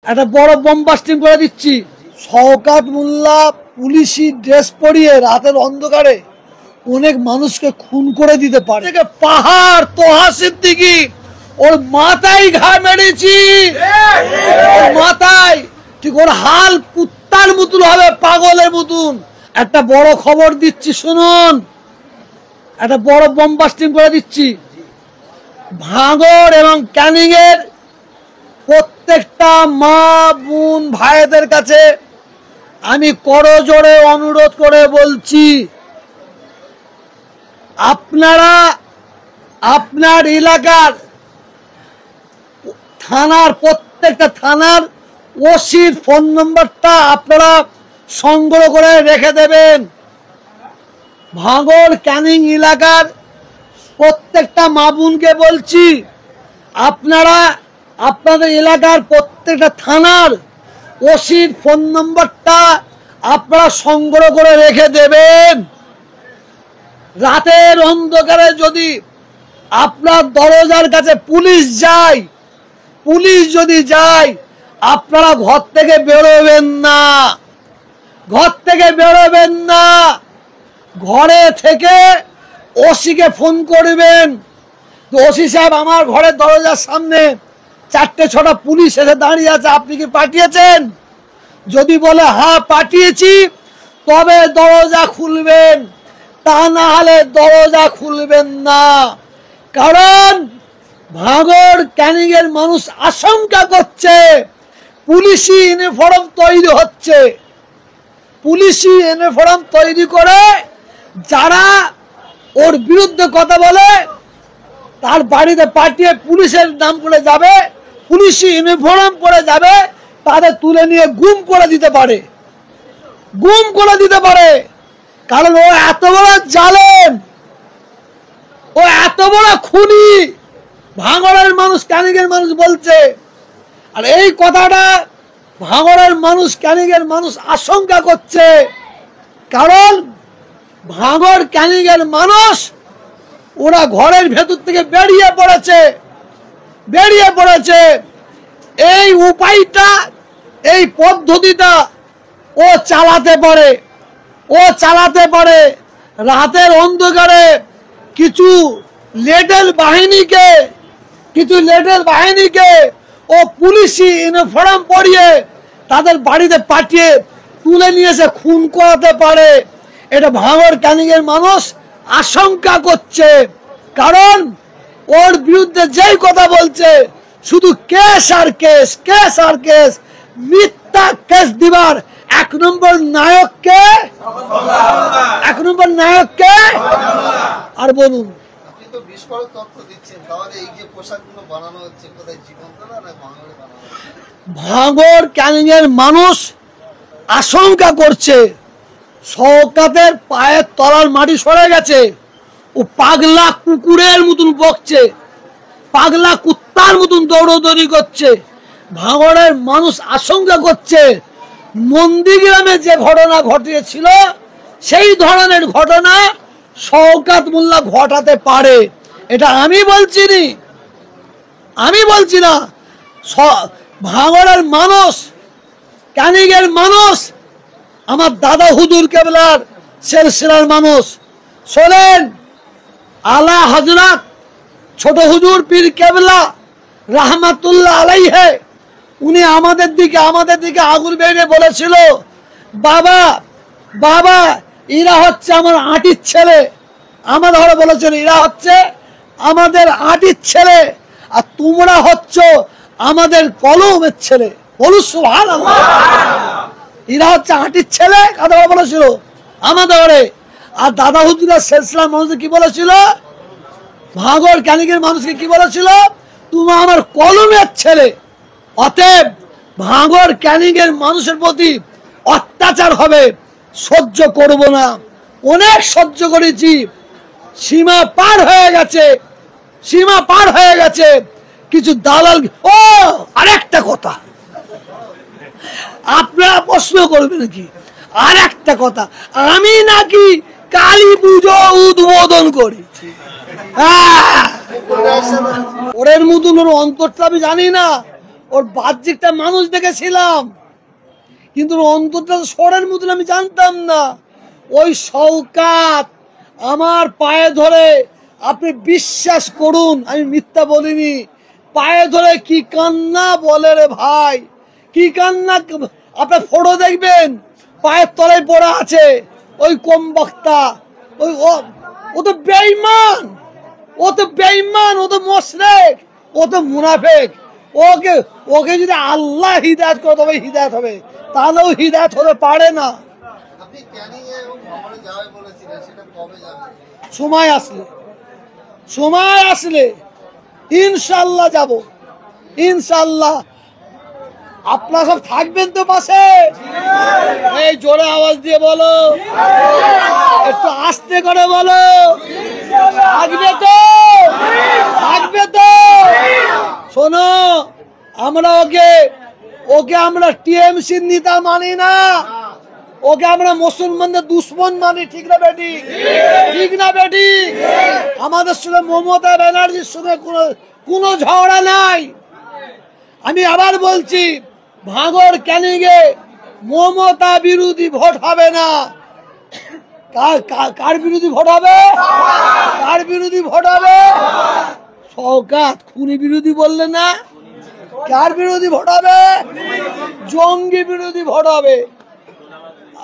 একটা বড় bomb busting করে দিচ্ছি। শওকত মোল্লা পুলিশি ড্রেস পরিয়ে রাতের অন্ধকারে অনেক মানুষকে খুন করে দিতে পারে। পাহাড় তোহা সিদ্দিকী ওর মাথায় ঘা মেরেছি, মাথায় ঠিক ওর হাল কুত্তার মতন হবে, পাগলের মতন। একটা বড় খবর দিচ্ছি শুনুন, একটা বড় বোম বাস্টিং করে দিচ্ছি। ভাঙড় এবং ক্যানিং এর প্রত্যেকটা মা বোন ভাইদের কাছে আমি করজোড়ে অনুরোধ করে বলছি, আপনারা আপনার এলাকার থানার প্রত্যেকটা থানার ওসির ফোন নম্বরটা আপনারা সংগ্রহ করে রেখে দেবেন। ভাঙড় ক্যানিং এলাকার প্রত্যেকটা মা বোনকে বলছি, আপনারা আপনাদের এলাকার প্রত্যেকটা থানার ওসির ফোন নম্বরটা আপনারা সংগ্রহ করে রেখে দেবেন। রাতের অন্ধকারে যদি আপনার দরজার কাছে পুলিশ যায়, পুলিশ যদি যায়, আপনারা ঘর থেকে বেরোবেন না, ঘর থেকে বেরোবেন না। ঘরে থেকে ওসিকে ফোন করবেন, ওসি সাহেব আমার ঘরের দরজার সামনে 4-6টা পুলিশ এসে দাঁড়িয়ে আছে, আপনি কি পাঠিয়েছেন? যদি বলে হ্যাঁ পাঠিয়েছি, তবে দরজা খুলবেন, তা না হলে দরজা খুলবেন না। কারণ ভাঙড় ক্যানিং এর মানুষ আশঙ্কা করছে পুলিশি ইউনিফর্ম তৈরি হচ্ছে। পুলিশি ইউনিফর্ম তৈরি করে যারা ওর বিরুদ্ধে কথা বলে তার বাড়িতে পাঠিয়ে পুলিশের নাম করে যাবে, পুলিশি ইউনিফর্ম পরে যাবে, তাদের তুলে নিয়ে গুম করে দিতে পারে, গুম করে দিতে পারে। কারণ ও এত বড় জালেম, ও এত বড় খুনি। ভাঙড়ের মানুষ ক্যানিং এর মানুষ বলছে, আর এই কথাটা ভাঙড়ের মানুষ ক্যানিং এর মানুষ আশঙ্কা করছে। কারণ ভাঙড় ক্যানিং এর মানুষ ওরা ঘরের ভেতর থেকে বেরিয়ে পড়েছে, বেরিয়ে পড়েছে। এই উপায়টা, এই পদ্ধতিটা ও চালাতে পারে, ও চালাতে পারে। রাতের অন্ধকারে কিছু লেডেল বাহিনীকে ও পুলিশি ইউনিফর্ম পরিয়ে তাদের বাড়িতে পাঠিয়ে তুলে নিয়ে এসে খুন করাতে পারে। এটা ভাঙড় ক্যানিং এর মানুষ আশঙ্কা করছে। কারণ ওর বিরুদ্ধে যেই কথা বলছে শুধু কেস আর কেস, কেস আর কেস, মিথ্যা কেস দিবার এক নম্বর নায়ককে, এক নম্বর নায়ককে। আর বলুন, ভাঙড় ক্যানিং এর মানুষ আশঙ্কা করছে শওকতের পায়ের তলার মাটি সরে গেছে, ও পাগলা কুকুরের মতন বকছে, পাগলা কুত্তার মতন দৌড়দৌড়ি করছে। ভাঙড়ের মানুষ আশঙ্কা করছে নন্দীগ্রামে যে ঘটনা ঘটিয়েছিল সেই ধরনের ঘটনা শওকত মোল্লা ঘটাতে পারে। এটা আমি বলছি নি, আমি বলছি না। ভাঙড়ের মানুষ, ক্যানিং এর মানুষ, আমার দাদা হুজুর কেবলার সিলসিলার মানুষ। শোনেন, আলা হযরত ছোট হুজুর পীর কেবলা রাহমাতুল্লাহ আলাইহি, উনি আমাদের দিকে আগুন বেরিয়ে বলেছিল, বাবা বাবা এরা হচ্ছে আমার আঁটির ছেলে। আমাদের ঘরে বলেছিল এরা হচ্ছে আমাদের আঁটির ছেলে, আর তোমরা হচ্ছ আমাদের কলমের ছেলে। বলুন সুবহানাল্লাহ। এরা হচ্ছে আঁটির ছেলে, কথা বলেছিল আমাদের ঘরে। আর দাদা হুজুরের সিলসিলার মানুষদের কি বলেছিল? ভাঙড় ক্যানিং এর মানুষকে কি বলেছিল? তুমি আমার কলমের ছেলে। অতএব ভাঙড় ক্যানিং এর মানুষের প্রতি অত্যাচার হবে, সহ্য করব না। অনেক সহ্য করেছি, সীমা পার হয়ে গেছে, সীমা পার হয়ে গেছে। কিছু দালাল। ও আরেকটা কথা আপনারা প্রশ্ন করবেন কি, আরেকটা কথা, আমি নাকি কালী পুজো উদ্বোধন করি। ওরের মতন ওর অন্তরটা আমি জানি না, ওর বাহ্যিকটা মানুষ দেখেছিলাম, কিন্তু অন্তরটা সরের মতন আমি জানতাম না। ওই শওকাত আমার পায়ে ধরে, আপনি বিশ্বাস করুন আমি মিথ্যা বলিনি, পায়ে ধরে কি কান্না বলে রে ভাই, কি কান্না। আপনার ফটো দেখবেন, পায়ের তলায় পড়া আছে ওই কম বক্তা, ওই ও তো বেঈমান, ও তো বেঈমান, ও তো মুশরিক, ও তো মুনাফিক। ওকে ওকে যদি আল্লাহ হিদায়াত করে তবে হিদায়াত হবে, তাহলেও হিদায়াত হতে পারে না। সময় আসলে, সময় আসলে ইনশাল্লাহ যাব, ইনশাল্লাহ। আপনারা সব থাকবেন তো পাশে? এই জোরে আওয়াজ দিয়ে বলো, একটু আস্তে করে বলো, থাকবে তো? থাকবে তো? শোনো, আমরা ওকে আমরা টিএমসি নেতা মানি না, ওকে আমরা মুসলমানদের দুশ্মন মানি। ঠিক না বেটি? ঠিক না বেটি? আমাদের সঙ্গে মমতা ব্যানার্জির সঙ্গে কোনো ঝগড়া নাই। আমি আবার বলছি, ভাঙড় ক্যানিংয়ে মমতা বিরোধী ভোট হবে না। কার বিরোধী ভোট হবে? কার বিরোধী ভোট হবে? শওকাত খুনি বিরোধী বললে না? কার বিরোধী ভোট হবে? জঙ্গি বিরোধী ভোট হবে।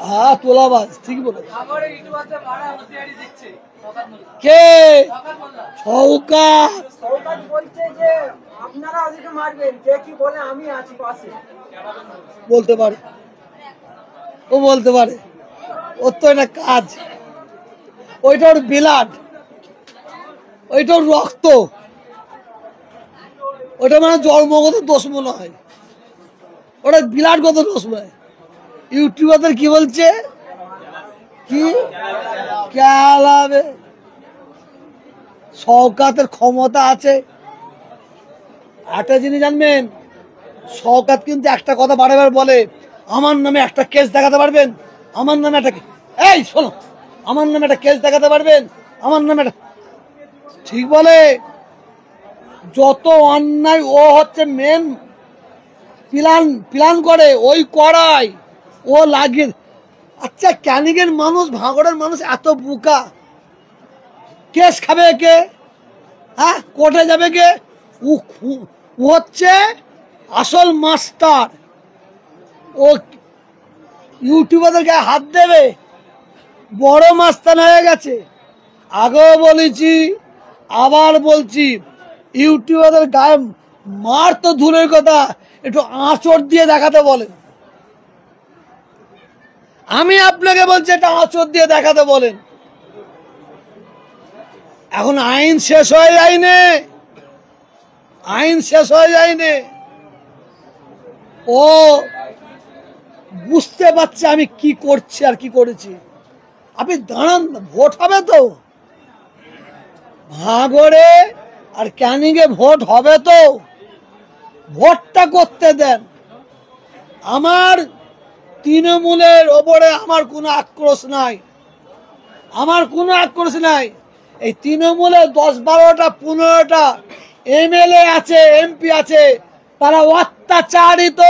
হ্যাঁ, তোলাবাজ, ঠিক বলে। কে? শওকাত। বলতে পারে, ও বলতে পারে, ওর তো এটা কাজ। ওইটা ওর ব্লাড, ওইটা ওর রক্ত, ওটা মানে জন্মগত দোষ মনে হয়, ওটা ব্লাডগত দোষ নয়। ইউটিউবারদের কি বলছে, কি খেলাবে? শওকাতের ক্ষমতা আছে। একটা জিনিস জানবেন, শওকাত কিন্তু একটা কথা বারবার বলে, আমার নামে একটা কেস দেখাতে পারবেন? আমার নামে একটা, এই শোনো, আমার নামে একটা কেস দেখাতে পারবেন? আমার নামে একটা, ঠিক বলে। যত অন্যায় ও হচ্ছে মেন প্ল্যান করে, ওই করায় ও লাগিয়ে। আচ্ছা, ক্যানিংয়ের মানুষ, ভাঙড়ের মানুষ এত বোকা, কেস খাবে কে? হ্যাঁ, কোর্টে যাবে কে? ও হচ্ছে আসল মাস্টার। ও ইউটিউবারদের গায়ে হাত দেবে, বড় মাস্তান হয়ে গেছে। আগেও বলেছি, আবার বলছি, ইউটিউবারদের গায়ে মার তো দূরের কথা, একটু আঁচড় দিয়ে দেখাতে বলেন। আমি আপনাকে বলছি, একটা আঁচড় দিয়ে দেখাতে বলেন। এখন আইন শেষ হয়ে যায়নি, আইন শেষ হয়ে যায়নি। ও বুঝতে পারছে আমি কি করছি আর কি করেছি। আপনি দাঁড়ান, ভোট হবে তো ভাঙড়ে আর ক্যানিংয়ে, ভোট হবে তো, ভোটটা করতে দেন। আমার তৃণমূলের ওপরে আমার কোনো আক্রোশ নাই, আমার কোনো আক্রোশ নাই। এই তৃণমূলে 10-12টা 15টা এমএলএ আছে, এমপি আছে, তারা অত্যাচারিত।